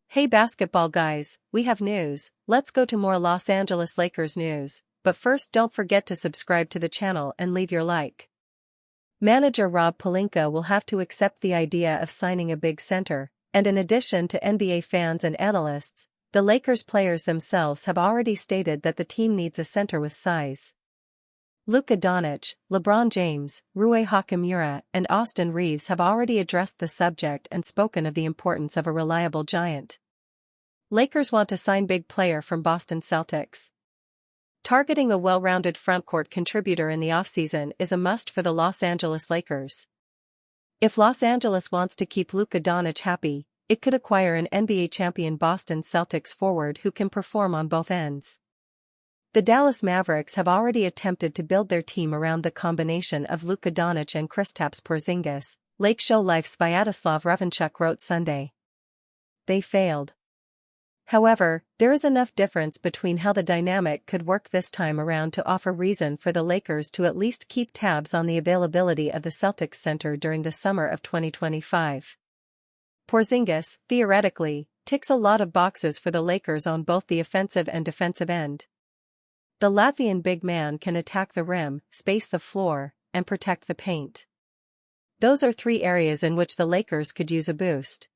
Hey basketball guys, we have news. Let's go to more Los Angeles Lakers news, but first don't forget to subscribe to the channel and leave your like. Manager Rob Pelinka will have to accept the idea of signing a big center, and in addition to NBA fans and analysts, the Lakers players themselves have already stated that the team needs a center with size. Luka Doncic, LeBron James, Rui Hachimura, and Austin Reeves have already addressed the subject and spoken of the importance of a reliable giant. Lakers want to sign big player from Boston Celtics. Targeting a well-rounded frontcourt contributor in the offseason is a must for the Los Angeles Lakers. If Los Angeles wants to keep Luka Doncic happy, it could acquire an NBA champion Boston Celtics forward who can perform on both ends. The Dallas Mavericks have already attempted to build their team around the combination of Luka Doncic and Kristaps Porzingis, Lake Show Life's Sviatoslav Ravanchuk wrote Sunday. They failed. However, there is enough difference between how the dynamic could work this time around to offer reason for the Lakers to at least keep tabs on the availability of the Celtics center during the summer of 2025. Porzingis, theoretically, ticks a lot of boxes for the Lakers on both the offensive and defensive end. The Latvian big man can attack the rim, space the floor, and protect the paint. Those are three areas in which the Lakers could use a boost.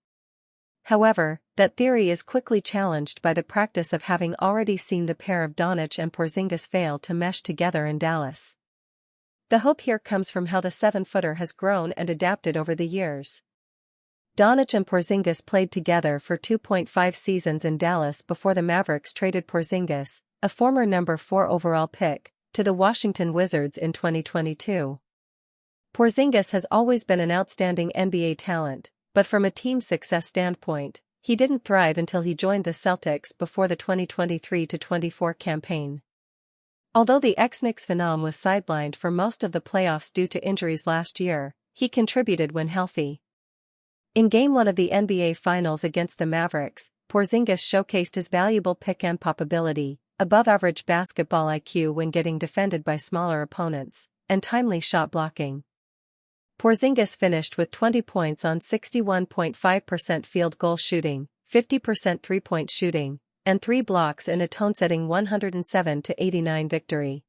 However, that theory is quickly challenged by the practice of having already seen the pair of Doncic and Porzingis fail to mesh together in Dallas. The hope here comes from how the 7-footer has grown and adapted over the years. Doncic and Porzingis played together for 2.5 seasons in Dallas before the Mavericks traded Porzingis, a former number 4 overall pick, to the Washington Wizards in 2022. Porzingis has always been an outstanding NBA talent, but from a team success standpoint, he didn't thrive until he joined the Celtics before the 2023-24 campaign. Although the ex-Knicks phenom was sidelined for most of the playoffs due to injuries last year, he contributed when healthy. In Game 1 of the NBA Finals against the Mavericks, Porzingis showcased his valuable pick-and-pop ability, above-average basketball IQ when getting defended by smaller opponents, and timely shot blocking. Porzingis finished with 20 points on 61.5% field goal shooting, 50% three-point shooting, and 3 blocks in a tone-setting 107-89 victory.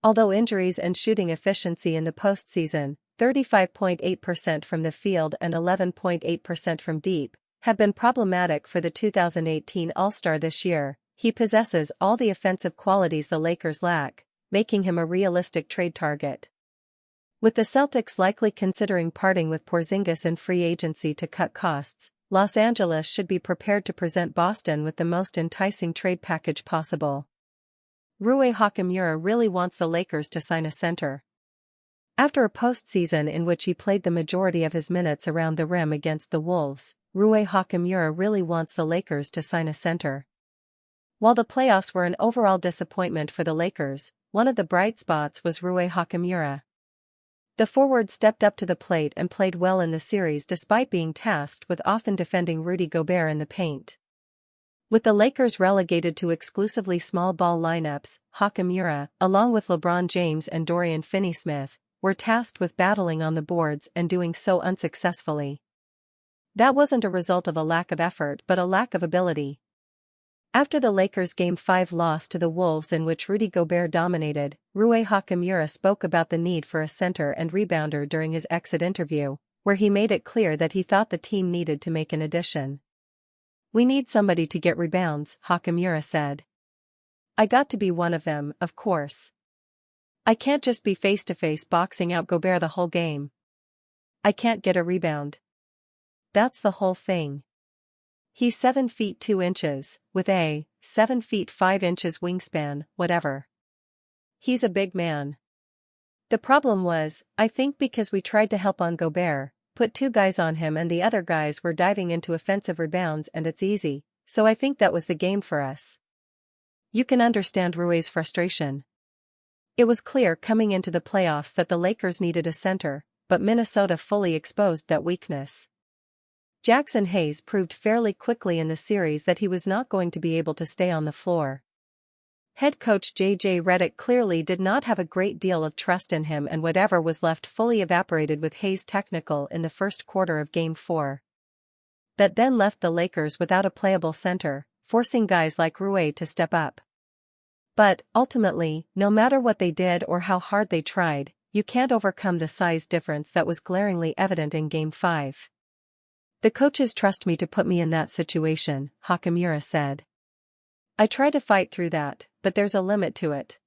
Although injuries and shooting efficiency in the postseason, 35.8% from the field and 11.8% from deep, have been problematic for the 2018 All-Star this year, he possesses all the offensive qualities the Lakers lack, making him a realistic trade target. With the Celtics likely considering parting with Porzingis in free agency to cut costs, Los Angeles should be prepared to present Boston with the most enticing trade package possible. Rui Hachimura really wants the Lakers to sign a center. After a postseason in which he played the majority of his minutes around the rim against the Wolves, Rui Hachimura really wants the Lakers to sign a center. While the playoffs were an overall disappointment for the Lakers, one of the bright spots was Rui Hachimura. The forward stepped up to the plate and played well in the series despite being tasked with often defending Rudy Gobert in the paint. With the Lakers relegated to exclusively small ball lineups, Hachimura, along with LeBron James and Dorian Finney-Smith, were tasked with battling on the boards and doing so unsuccessfully. That wasn't a result of a lack of effort but a lack of ability. After the Lakers' Game 5 loss to the Wolves in which Rudy Gobert dominated, Rui Hachimura spoke about the need for a center and rebounder during his exit interview, where he made it clear that he thought the team needed to make an addition. "We need somebody to get rebounds," Hachimura said. "I got to be one of them, of course. I can't just be face-to-face boxing out Gobert the whole game. I can't get a rebound. That's the whole thing. He's 7 feet 2 inches, with a 7 feet 5 inches wingspan, whatever. He's a big man. The problem was, I think because we tried to help on Gobert, put 2 guys on him and the other guys were diving into offensive rebounds and it's easy, so I think that was the game for us." You can understand Rui's frustration. It was clear coming into the playoffs that the Lakers needed a center, but Minnesota fully exposed that weakness. Jackson Hayes proved fairly quickly in the series that he was not going to be able to stay on the floor. Head coach J.J. Redick clearly did not have a great deal of trust in him, and whatever was left fully evaporated with Hayes' technical in the first quarter of Game 4. That then left the Lakers without a playable center, forcing guys like Rui to step up. But, ultimately, no matter what they did or how hard they tried, you can't overcome the size difference that was glaringly evident in Game 5. The coaches trust me to put me in that situation, Hachimura said. I try to fight through that, but there's a limit to it.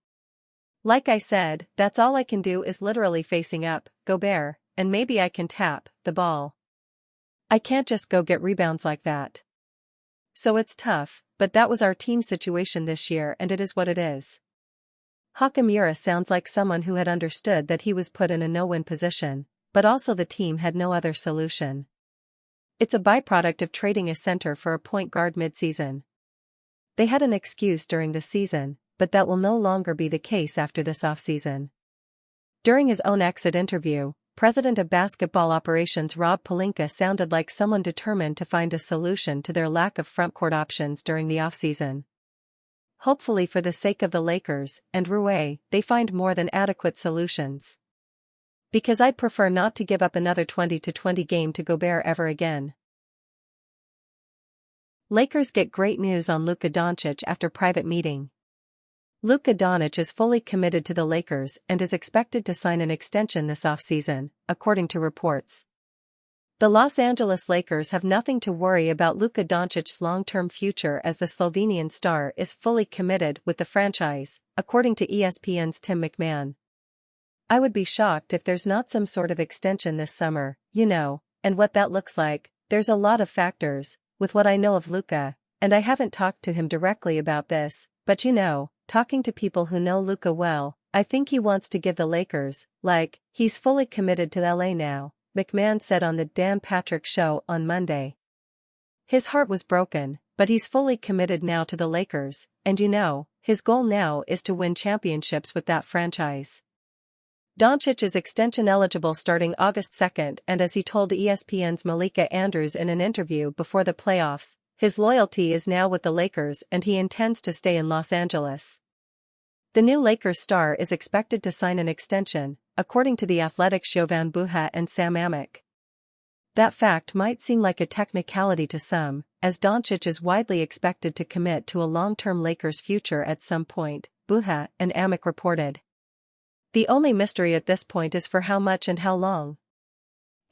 Like I said, that's all I can do is literally facing up, Gobert, and maybe I can tap the ball. I can't just go get rebounds like that. So it's tough, but that was our team situation this year and it is what it is. Hachimura sounds like someone who had understood that he was put in a no-win position, but also the team had no other solution. It's a byproduct of trading a center for a point guard mid-season. They had an excuse during the season, but that will no longer be the case after this offseason. During his own exit interview, President of Basketball Operations Rob Pelinka sounded like someone determined to find a solution to their lack of frontcourt options during the offseason. Hopefully for the sake of the Lakers and Rui, they find more than adequate solutions. Because I'd prefer not to give up another 20-20 game to Gobert ever again. Lakers get great news on Luka Doncic after private meeting. Luka Doncic is fully committed to the Lakers and is expected to sign an extension this offseason, according to reports. The Los Angeles Lakers have nothing to worry about Luka Doncic's long-term future as the Slovenian star is fully committed with the franchise, according to ESPN's Tim McMahon. I would be shocked if there's not some sort of extension this summer, and what that looks like. There's a lot of factors, with what I know of Luka, and I haven't talked to him directly about this, but talking to people who know Luka well, I think he wants to give the Lakers, he's fully committed to LA now, McMahon said on the Dan Patrick Show on Monday. His heart was broken, but he's fully committed now to the Lakers, and his goal now is to win championships with that franchise. Doncic is extension eligible starting August 2nd, and as he told ESPN's Malika Andrews in an interview before the playoffs, his loyalty is now with the Lakers and he intends to stay in Los Angeles. The new Lakers star is expected to sign an extension, according to The Athletic's Jovan Buha and Sam Amick. That fact might seem like a technicality to some, as Doncic is widely expected to commit to a long-term Lakers future at some point, Buha and Amick reported. The only mystery at this point is for how much and how long.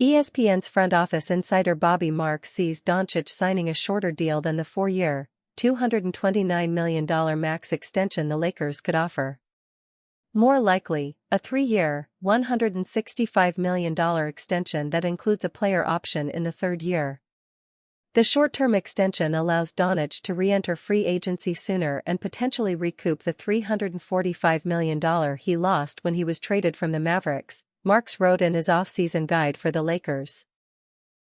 ESPN's front office insider Bobby Marks sees Doncic signing a shorter deal than the 4-year, $229 million max extension the Lakers could offer. More likely, a 3-year, $165 million extension that includes a player option in the third year. The short-term extension allows Doncic to re-enter free agency sooner and potentially recoup the $345 million he lost when he was traded from the Mavericks, Marks wrote in his off-season guide for the Lakers.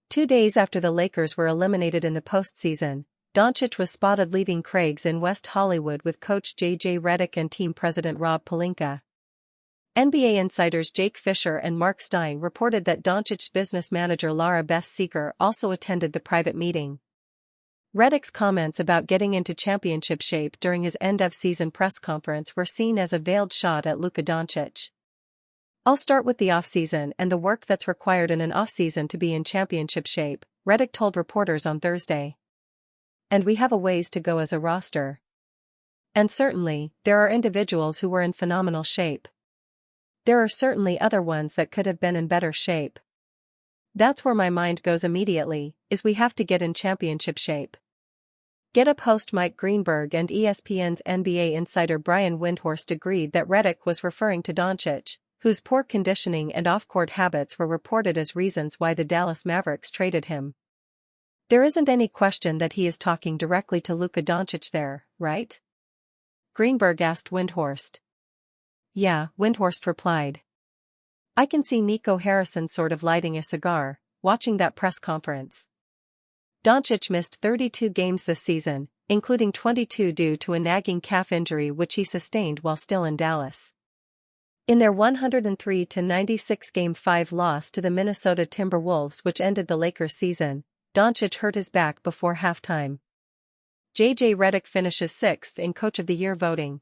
2 days after the Lakers were eliminated in the postseason, Doncic was spotted leaving Craig's in West Hollywood with coach J.J. Redick and team president Rob Pelinka. NBA insiders Jake Fisher and Mark Stein reported that Doncic's business manager Lara Bess-Seeker also attended the private meeting. Redick's comments about getting into championship shape during his end-of-season press conference were seen as a veiled shot at Luka Doncic. I'll start with the offseason and the work that's required in an offseason to be in championship shape, Redick told reporters on Thursday. And we have a ways to go as a roster. And certainly, there are individuals who were in phenomenal shape. There are certainly other ones that could have been in better shape. That's where my mind goes immediately, is we have to get in championship shape. Get Up host Mike Greenberg and ESPN's NBA insider Brian Windhorst agreed that Redick was referring to Doncic, whose poor conditioning and off-court habits were reported as reasons why the Dallas Mavericks traded him. There isn't any question that he is talking directly to Luka Doncic there, right? Greenberg asked Windhorst. Yeah, Windhorst replied. I can see Nico Harrison sort of lighting a cigar, watching that press conference. Doncic missed 32 games this season, including 22 due to a nagging calf injury which he sustained while still in Dallas. In their 103-96 Game 5 loss to the Minnesota Timberwolves which ended the Lakers' season, Doncic hurt his back before halftime. J.J. Redick finishes 6th in Coach of the Year voting.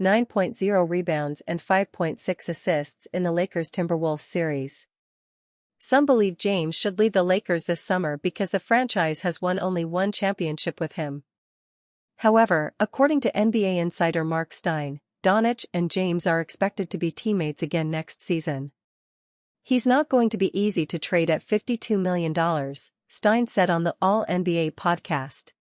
9.0 rebounds and 5.6 assists in the Lakers-Timberwolves series. Some believe James should leave the Lakers this summer because the franchise has won only one championship with him. However, according to NBA insider Mark Stein, Doncic and James are expected to be teammates again next season. "He's not going to be easy to trade at $52 million," Stein said on the All-NBA podcast.